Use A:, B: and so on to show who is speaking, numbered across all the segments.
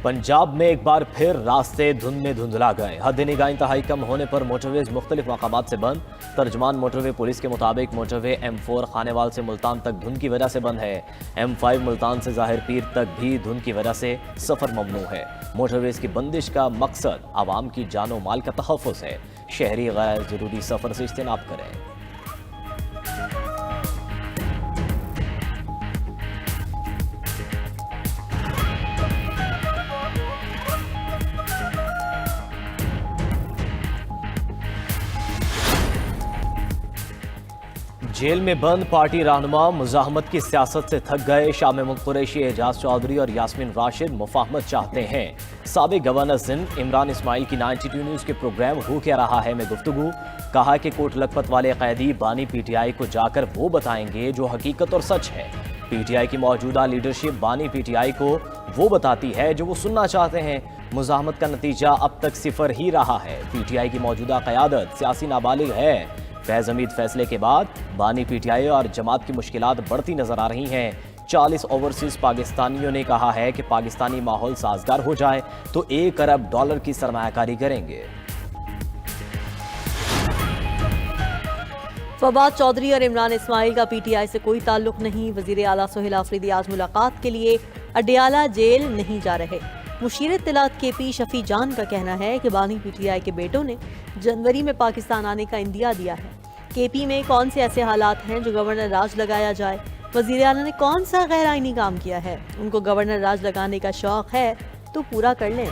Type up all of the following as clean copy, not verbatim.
A: पंजाब में एक बार फिर रास्ते धुंध में धुंधला गए। हद निगाह इंतहाई कम होने पर मोटरवेज मुख्तलिफ मकामात से बंद। तर्जमान मोटरवे पुलिस के मुताबिक मोटरवे M4 खानेवाल से मुल्तान तक धुंध की वजह से बंद है। M5 मुल्तान से ज़ाहिर पीर तक भी धुंध की वजह से सफ़र ममनू है। मोटरवेज की बंदिश का मकसद आवाम की जानो माल का तहफ़्फ़ुज़ है। शहरी गैर ज़रूरी सफ़र से इज्तनाब करें। जेल में बंद पार्टी रहनुमा मुजाहमत की सियासत से थक गए। शाम मुल्क कुरैशी, एजाज चौधरी और यास्मीन राशिद मुफाहमत चाहते हैं। साबिक गवर्नर सिंध इमरान इस्माइल की 92 न्यूज़ के प्रोग्राम हो क्या रहा है में गुफ्तगू। कहा कि कोट लखपत वाले कैदी बानी PTI को जाकर वो बताएंगे जो हकीकत और सच है। PTI की मौजूदा लीडरशिप बानी PTI को वो बताती है जो वो सुनना चाहते हैं। मुजाहमत का नतीजा अब तक सिफर ही रहा है। PTI की मौजूदा क़यादत सियासी नाबालिग है। फैज़ हमीद फैसले के बाद बानी PTI और जमात की मुश्किलात बढ़ती नजर आ रही हैं। 40 ओवरसीज पाकिस्तानियों ने कहा है कि पाकिस्तानी माहौल साजगार हो जाए तो $1 अरब की सरमायाकारी करेंगे।
B: फवाद चौधरी और इमरान इस्माइल का PTI से कोई ताल्लुक नहीं। वजीर आला सोहेल आफरीदी आज मुलाकात के लिए अडियाला जेल नहीं जा रहे। मुशीर इत्तलात KP शफी जान का कहना है कि बानी PTI के बेटों ने जनवरी में पाकिस्तान आने का इंदिया दिया है। KP में कौन से ऐसे हालात हैं जो गवर्नर राज लगाया जाए? वजीर आला ने कौन सा गैर आईनी काम किया है? उनको गवर्नर राज लगाने का शौक है तो पूरा कर लें।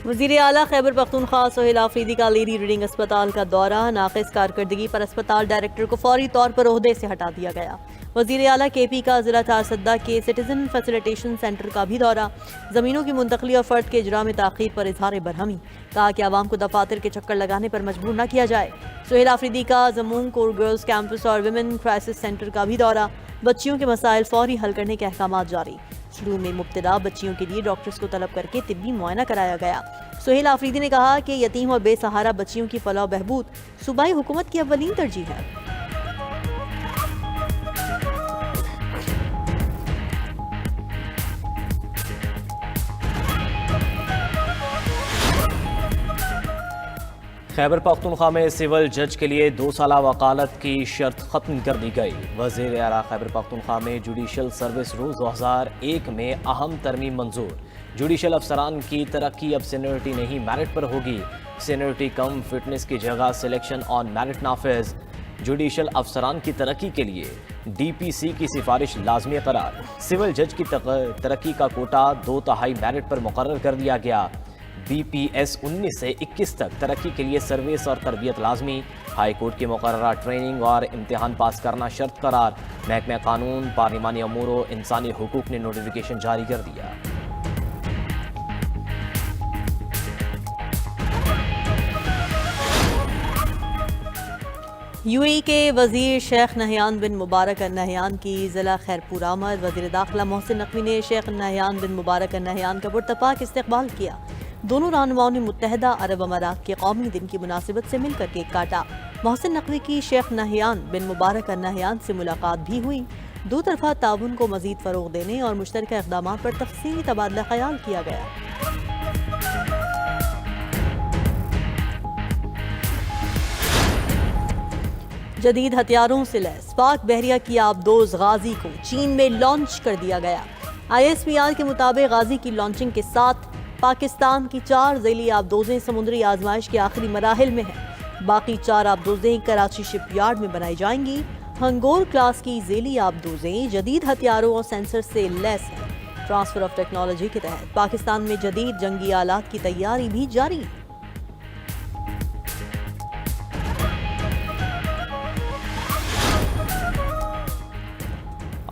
B: वजीर आला खैबर पख्तूनख्वा सोहेल आफरीदी का लेडी रीडिंग अस्पताल का दौरा। नाक़िस कारकर्दगी पर अस्पताल डायरेक्टर को फौरी तौर पर ओहदे से हटा दिया गया। वजीर आला KP का जिला चारसद्दा के सिटीजन फैसिलिटेशन सेंटर का भी दौरा। ज़मीनों की मुंतकली और फ़र्द के इजरा में ताख़ीर पर इजहार बरहमी। कहा कि आवाम को दफातर के चक्कर लगाने पर मजबूर न किया जाए। सोहेल आफरीदी का जमून कोर गर्ल्स कैंपस और विमेन क्राइसिस सेंटर का भी दौरा। बच्चियों के मसाइल फौरी हल करने के अहकाम जारी। शुरू में मुब्तला बच्चियों के लिए डॉक्टर्स को तलब करके तिब्बी मुआयना कराया गया। सोहेल आफरीदी ने कहा कि यतीम और बेसहारा बच्चियों की फलाह बहबूद सूबाई हुकूमत की अव्वलीन तरजीह है।
A: खैबर पख्तूनख्वा में सिविल जज के लिए 2 साला वकालत की शर्त खत्म कर दी गई। वज़ीर आला खैबर पख्तूनख्वा में जुडिशल सर्विस रूल 2001 में अहम तरमीम मंजूर। जुडिशल अफसरान की तरक्की अब सीनियरिटी नहीं मेरिट पर होगी। सीनियरिटी कम फिटनेस की जगह सिलेक्शन ऑन मेरिट नाफिज। जुडिशल अफसरान की तरक्की के लिए DPC की सिफारिश लाजमी करार। सिविल जज की तरक्की का कोटा 2/3 मेरिट पर मुकर्रर कर दिया गया। BPS 19 से 21 तक तरक्की के लिए सर्विस और तरबियत लाजमी। हाई कोर्ट की मुकर्ररा ट्रेनिंग और इम्तिहान पास करना शर्त करार। महकमा कानून पार्लिमानी अमूर व इंसानी हुकूक ने नोटिफिकेशन जारी कर दिया।
B: UAE के वजीर शेख नहयान बिन मुबारक अल नहयान की ज़िला खैरपुर आमद। वजीर दाखिला मोहसिन नकवी ने शेख नहयान बिन मुबारक अल नहयान का पुरतपाक इस्तकबाल किया। दोनों रहनुमाओं ने मुत्तहदा अरब अमारात के कौमी दिन की मुनासिबत से मिलकर केक काटा। मोहसिन नकवी की शेख नहयान बिन मुबारक अल नहयान से मुलाकात भी हुई। दो तरफा ताउन को मजीद फ़रोग देने और मुश्तरका इक़दाम पर तफसीली तबादला ख्याल किया गया। जदीद हथियारों से लैस पाक बहरिया की आबदोज गाजी को चीन में लॉन्च कर दिया गया। ISPR के मुताबिक गाजी की लॉन्चिंग के साथ पाकिस्तान की 4 ज़ैली आबदोजें समुद्री आजमाइश के आखिरी मराहिल में हैं। बाकी 4 आबदोजें कराची शिपयार्ड में बनाई जाएंगी। हंगोर क्लास की ज़ैली आबदोजें जदीद हथियारों और सेंसर से लैस हैं। ट्रांसफर ऑफ टेक्नोलॉजी के तहत पाकिस्तान में जदीद जंगी आलात की तैयारी भी जारी है।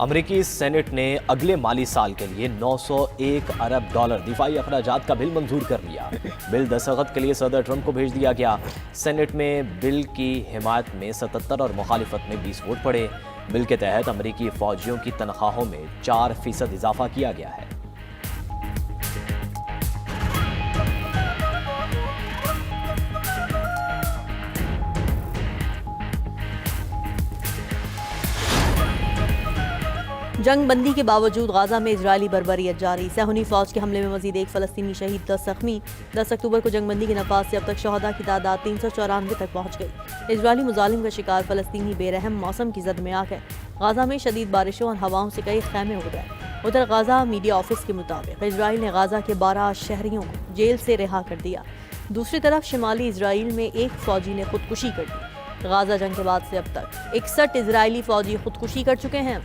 A: अमरीकी सेनेट ने अगले माली साल के लिए $901 अरब दिफाई अखराजात का बिल मंजूर कर लिया। बिल दस्तखत के लिए सदर ट्रंप को भेज दिया गया। सेनेट में बिल की हिमायत में 77 और मुखालिफत में 20 वोट पड़े। बिल के तहत अमरीकी फौजियों की तनख्वाहों में 4% इजाफा किया गया है।
B: जंग बंदी के बावजूद गाजा में इजरायली बर्बरियत जारी। सहूनी फौज के हमले में मजीद एक फलस्तीनी शहीद, 10 जख्मी। 10 अक्टूबर को जंगबंदी के नफाज से अब तक शहदा की तादाद 394 तक पहुंच गई। इजरायली मुजालिम का शिकार फलस्तीनी बेरहम मौसम की जद में आ गए। गाजा में शदीद बारिशों और हवाओं से कई खैमे उड़ गए। उधर गाजा मीडिया ऑफिस के मुताबिक इजराइल ने गाजा के 12 शहरियों को जेल से रिहा कर दिया। दूसरी तरफ शिमाली इजराइल में एक फौजी ने खुदकुशी कर दी। गाजा जंग के बाद से अब तक 61 इजरायली फौजी खुदकुशी कर चुके हैं।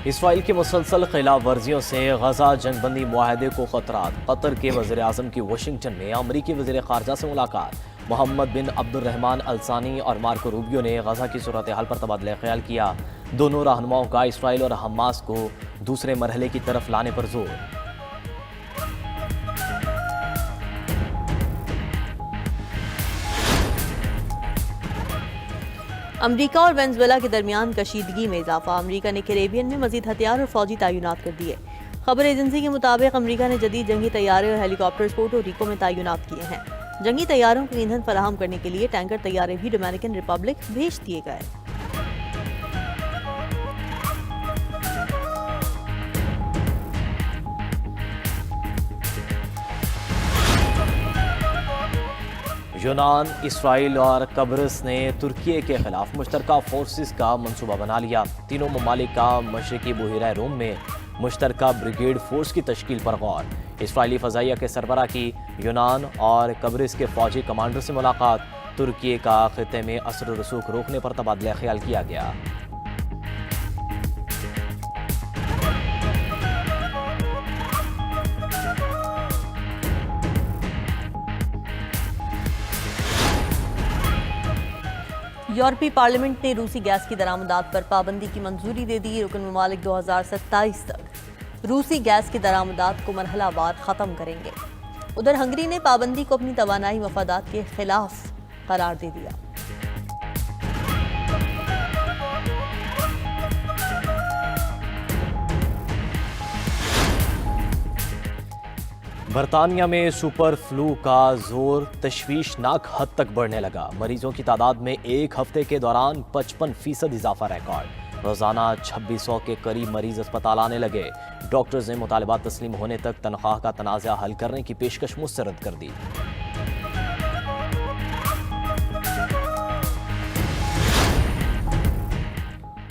A: इसराइल की मुसलसल खिलाफ वर्जियों से गजा जंगबंदी मुआहदे को खतरात। कतर के वज़ीर आज़म की वाशिंगटन में अमरीकी वज़ीर ख़ारजा से मुलाकात। मोहम्मद बिन अब्दुर्रहमान अल-सानी और मार्को रूबियो ने गजा की सूरत हाल पर तबादला ख्याल किया। दोनों रहनुमाओं का इसराइल और हमास को दूसरे मरहले की तरफ लाने पर जोर।
B: अमरीका और वेनेजुएला के दरमियान कशीदगी में इजाफा। अमरीका ने कैरेबियन में मजीद हथियार और फौजी तैनात कर दिए। खबर एजेंसी के मुताबिक अमरीका ने जदीद जंगी तैयारे और हेलीकॉप्टर्स पोर्टो रिको में तैनात किए हैं। जंगी तैयारों को ईंधन फराहम करने के लिए टैंकर तैयारे भी डोमिनिकन रिपब्लिक भेज दिए गए।
A: यूनान, इसराइल और कब्रिस ने तुर्की के खिलाफ मुश्तरका फोर्सेस का मंसूबा बना लिया। तीनों ममालिक का मशरकी बहिरा रोम में मुश्तरका ब्रिगेड फोर्स की तश्कील पर गौर। इसराइली फ़ज़ाइया के सरबराह की यूनान और कब्रिस के फ़ौजी कमांडर से मुलाकात। तुर्की का खिते में असर रसूख रोकने पर तबादला ख्याल किया गया।
B: यूरोपीय पार्लियामेंट ने रूसी गैस की दरामदात पर पाबंदी की मंजूरी दे दी। रुकन ममालिक 2027 तक रूसी गैस की दरामदात को मरहलावार ख़त्म करेंगे। उधर हंगरी ने पाबंदी को अपनी तवानाई मफादात के खिलाफ करार दे दिया।
A: बरतानिया में सुपर फ्लू का जोर तशवीशनाक हद तक बढ़ने लगा। मरीजों की तादाद में एक हफ्ते के दौरान 55% इजाफा रिकॉर्ड। रोजाना 2600 के करीब मरीज अस्पताल आने लगे। डॉक्टर्स ने मुतालबात तस्लीम होने तक तनख्वाह का तनाज़ा हल करने की पेशकश मुस्तरद कर दी।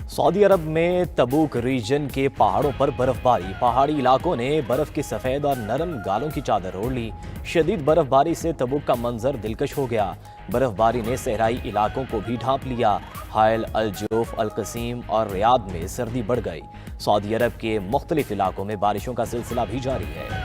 A: सऊदी अरब में तबूक रीजन के पहाड़ों पर बर्फबारी। पहाड़ी इलाकों ने बर्फ की सफ़ेद और नरम गालों की चादर ओढ़ ली। शदीद बर्फबारी से तबूक का मंजर दिलकश हो गया। बर्फबारी ने सहराई इलाकों को भी ढांप लिया। हायल, अल जोफ, अल कसीम और रियाद में सर्दी बढ़ गई। सऊदी अरब के मुख्तलिफ इलाकों में बारिशों का सिलसिला भी जारी है।